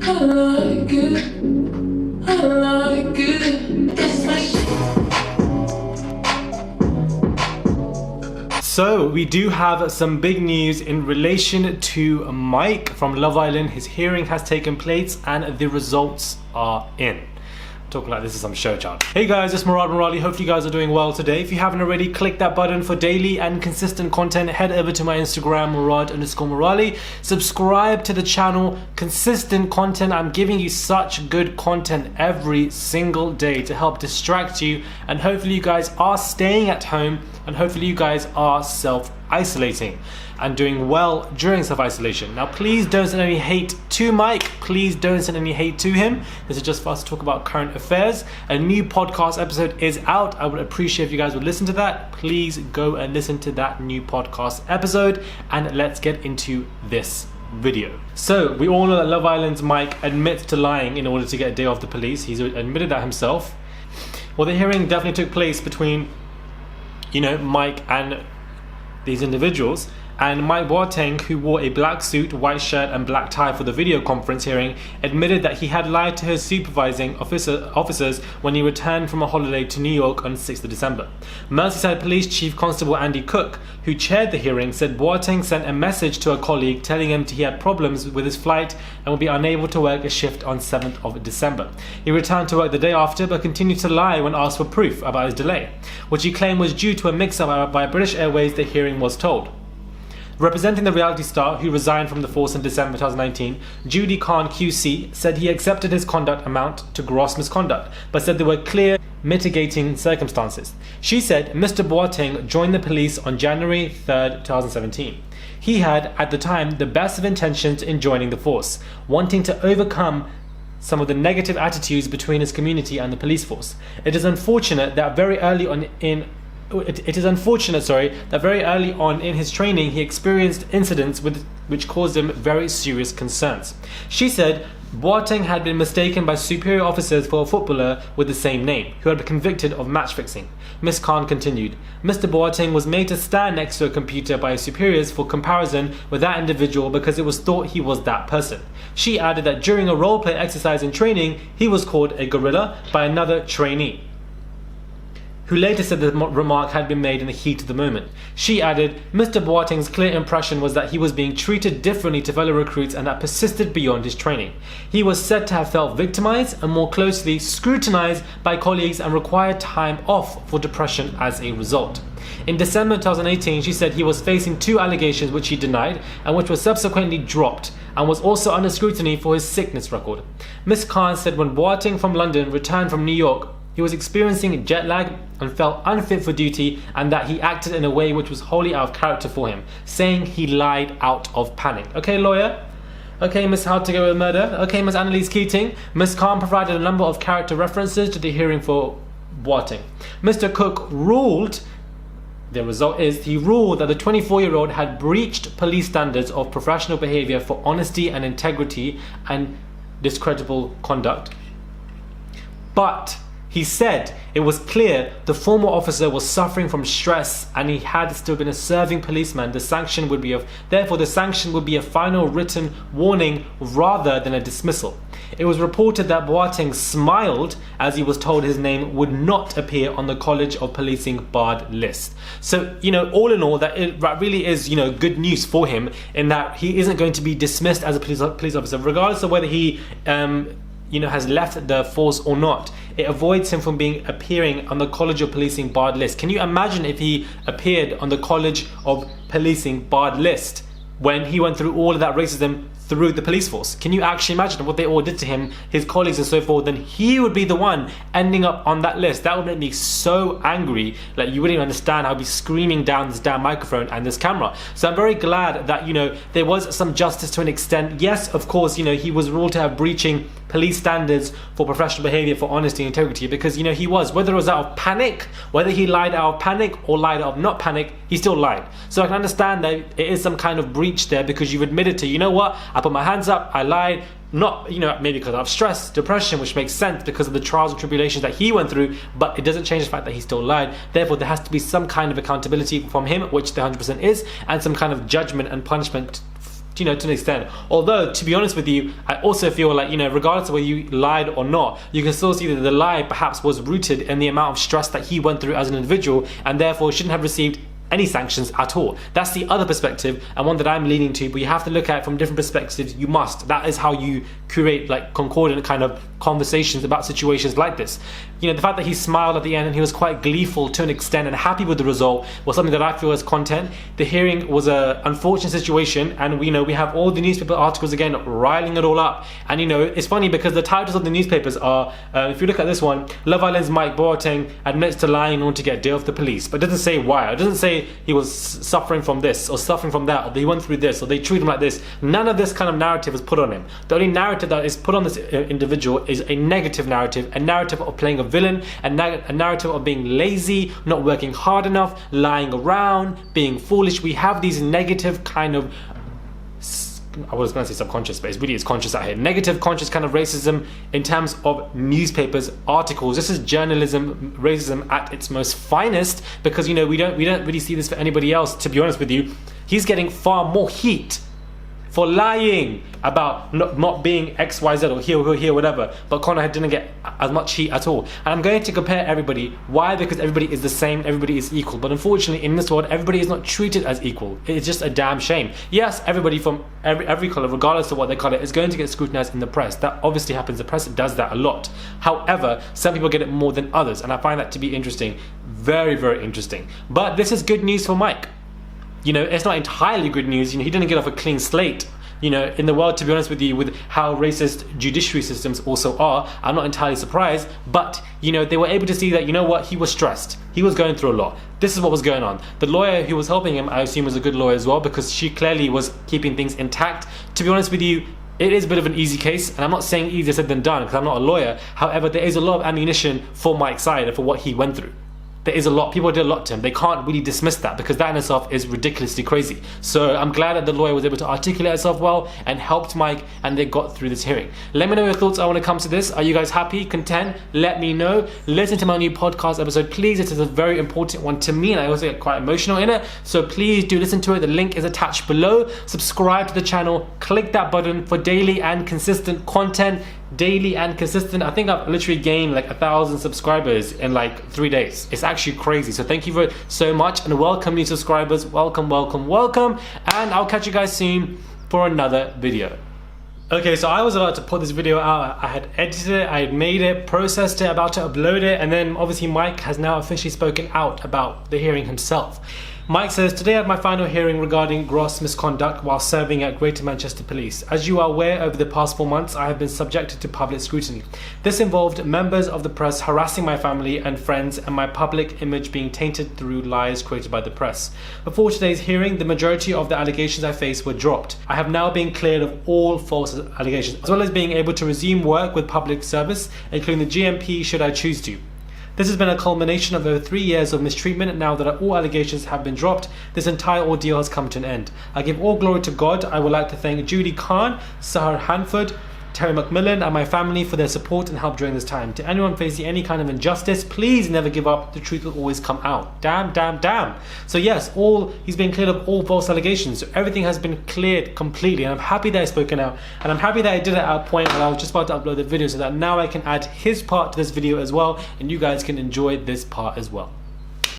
I like it. I like it. That's my shit. So we do have some big news in relation to Mike from Love Island. His hearing has taken place and the results are in. Talking like this is some show chart. Hey guys, it's Murad Murali. Hope you guys are doing well today. If you haven't already, click that button for daily and consistent content. Head over to my Instagram, Murad_Murali. Subscribe to the channel. Consistent content. I'm giving you such good content every single day to help distract you, and hopefully you guys are staying at home, and hopefully you guys are self-isolating and doing well during self-isolation. Now please don't send any hate to Mike. Please don't send any hate to him. This is just for us to talk about current affairs. A new podcast episode is out. I would appreciate if you guys would listen to that. Please go and listen to that new podcast episode, and let's get into this video. So we all know that Love Island's Mike admits to lying in order to get a day off the police. He's admitted that himself. Well, the hearing definitely took place between, Mike and these individuals. And Mike Boateng, who wore a black suit, white shirt and black tie for the video conference hearing, admitted that he had lied to his supervising officers when he returned from a holiday to New York on 6th of December. Merseyside Police Chief Constable Andy Cook, who chaired the hearing, said Boateng sent a message to a colleague telling him he had problems with his flight and would be unable to work a shift on 7th of December. He returned to work the day after but continued to lie when asked for proof about his delay, which he claimed was due to a mix-up by British Airways, the hearing was told. Representing the reality star who resigned from the force in December 2019, Judy Khan QC said he accepted his conduct amount to gross misconduct, but said there were clear mitigating circumstances. She said Mr. Boateng joined the police on January 3rd, 2017. He had, at the time, the best of intentions in joining the force, wanting to overcome some of the negative attitudes between his community and the police force. It is unfortunate that very early on in his training he experienced incidents which caused him very serious concerns. She said Boateng had been mistaken by superior officers for a footballer with the same name, who had been convicted of match fixing. Ms. Khan continued, Mr. Boateng was made to stand next to a computer by his superiors for comparison with that individual because it was thought he was that person. She added that during a role-play exercise in training, he was called a gorilla by another trainee, who later said the remark had been made in the heat of the moment. She added, Mr. Boateng's clear impression was that he was being treated differently to fellow recruits and that persisted beyond his training. He was said to have felt victimized and more closely scrutinized by colleagues and required time off for depression as a result. In December 2018, she said he was facing 2 allegations which he denied and which were subsequently dropped, and was also under scrutiny for his sickness record. Ms. Khan said when Boateng from London returned from New York, he was experiencing jet lag and felt unfit for duty, and that he acted in a way which was wholly out of character for him, saying he lied out of panic. Okay, lawyer? Okay, Miss How to Get Away with Murder? Okay, Miss Annalise Keating? Ms. Khan provided a number of character references to the hearing for Boateng. Mr. Cook ruled, the result is, he ruled that the 24-year-old had breached police standards of professional behavior for honesty and integrity and discreditable conduct. But he said it was clear the former officer was suffering from stress and he had still been a serving policeman. Therefore, the sanction would be a final written warning rather than a dismissal. It was reported that Boateng smiled as he was told his name would not appear on the College of Policing barred list. So, all in all, that really is, good news for him in that he isn't going to be dismissed as a police officer, regardless of whether he has left the force or not. It avoids him from appearing on the College of Policing barred list. Can you imagine if he appeared on the College of Policing barred list when he went through all of that racism through the police force? Can you actually imagine what they all did to him, his colleagues and so forth? Then he would be the one ending up on that list. That would make me so angry, like you wouldn't even understand. I'd be screaming down this damn microphone and this camera. So I'm very glad that, there was some justice to an extent. Yes, of course, he was ruled to have breaching police standards for professional behavior for honesty and integrity, because he was, whether it was out of panic, whether he lied out of panic or lied out of not panic, he still lied. So I can understand that it is some kind of breach there, because you've admitted to, I put my hands up, I lied, not, maybe because of stress, depression, which makes sense because of the trials and tribulations that he went through, but it doesn't change the fact that he still lied. Therefore, there has to be some kind of accountability from him, which there 100% is, and some kind of judgment and punishment to an extent. Although, to be honest with you, I also feel like, regardless of whether you lied or not, you can still see that the lie perhaps was rooted in the amount of stress that he went through as an individual, and therefore shouldn't have received any sanctions at all. That's the other perspective, and one that I'm leaning to, but you have to look at it from different perspectives. You must. That is how you create like concordant kind of conversations about situations like this. The fact that he smiled at the end and he was quite gleeful to an extent and happy with the result was something that I feel as content. The hearing was a unfortunate situation, and we have all the newspaper articles again riling it all up. And it's funny because the titles of the newspapers are, if you look at this one, Love Island's Mike Boateng admits to lying in order to get a deal with the police, but it doesn't say why. It doesn't say he was suffering from this or suffering from that, or they went through this, or they treat him like this. None of this kind of narrative is put on him. The only narrative that is put on this individual is a negative narrative, a narrative of playing a villain, a narrative of being lazy, not working hard enough, lying around, being foolish. We have these negative kind of, I was going to say subconscious, but it's conscious out here. Negative, conscious kind of racism in terms of newspapers, articles. This is journalism, racism at its most finest, because we don't really see this for anybody else. To be honest with you, he's getting far more heat for lying about not being XYZ or here, whatever. But Conor didn't get as much heat at all. And I'm going to compare everybody. Why? Because everybody is the same, everybody is equal. But unfortunately, in this world, everybody is not treated as equal. It's just a damn shame. Yes, everybody from every colour, regardless of what they call it, is going to get scrutinized in the press. That obviously happens. The press does that a lot. However, some people get it more than others. And I find that to be interesting. Very, very interesting. But this is good news for Mike. It's not entirely good news. He didn't get off a clean slate. In the world, to be honest with you, with how racist judiciary systems also are, I'm not entirely surprised. But, they were able to see that, he was stressed. He was going through a lot. This is what was going on. The lawyer who was helping him, I assume, was a good lawyer as well, because she clearly was keeping things intact. To be honest with you, it is a bit of an easy case, and I'm not saying easier said than done, because I'm not a lawyer. However, there is a lot of ammunition for Mike's side and for what he went through. There is a lot. People did a lot to him. They can't really dismiss that, because that in itself is ridiculously crazy. So I'm glad that the lawyer was able to articulate herself well and helped Mike, and they got through this hearing. Let me know your thoughts when it comes to this. Are you guys happy, content? Let me know. Listen to my new podcast episode, please. It is a very important one to me, and I also get quite emotional in it. So please do listen to it. The link is attached below. Subscribe to the channel. Click that button for daily and consistent content. Daily and consistent. I think I've literally gained like 1,000 subscribers in like 3 days. It's actually crazy. So thank you so much, and welcome new subscribers. Welcome. And I'll catch you guys soon for another video. Okay, so I was about to put this video out. I had edited it, I had made it, processed it, about to upload it, and then obviously Mike has now officially spoken out about the hearing himself. Mike says, today I had my final hearing regarding gross misconduct while serving at Greater Manchester Police. As you are aware, over the past 4 months, I have been subjected to public scrutiny. This involved members of the press harassing my family and friends, and my public image being tainted through lies created by the press. Before today's hearing, the majority of the allegations I faced were dropped. I have now been cleared of all false allegations, as well as being able to resume work with public service, including the GMP should I choose to. This has been a culmination of over 3 years of mistreatment, and now that all allegations have been dropped, this entire ordeal has come to an end. I give all glory to God. I would like to thank Judy Khan, Sahar Hanford, Terry McMillan, and my family for their support and help during this time. To anyone facing any kind of injustice, please never give up. The truth will always come out. Damn. So yes, he's been cleared of all false allegations. So everything has been cleared completely, and I'm happy that I've spoken out. And I'm happy that I did it at a point where I was just about to upload the video, so that now I can add his part to this video as well, and you guys can enjoy this part as well.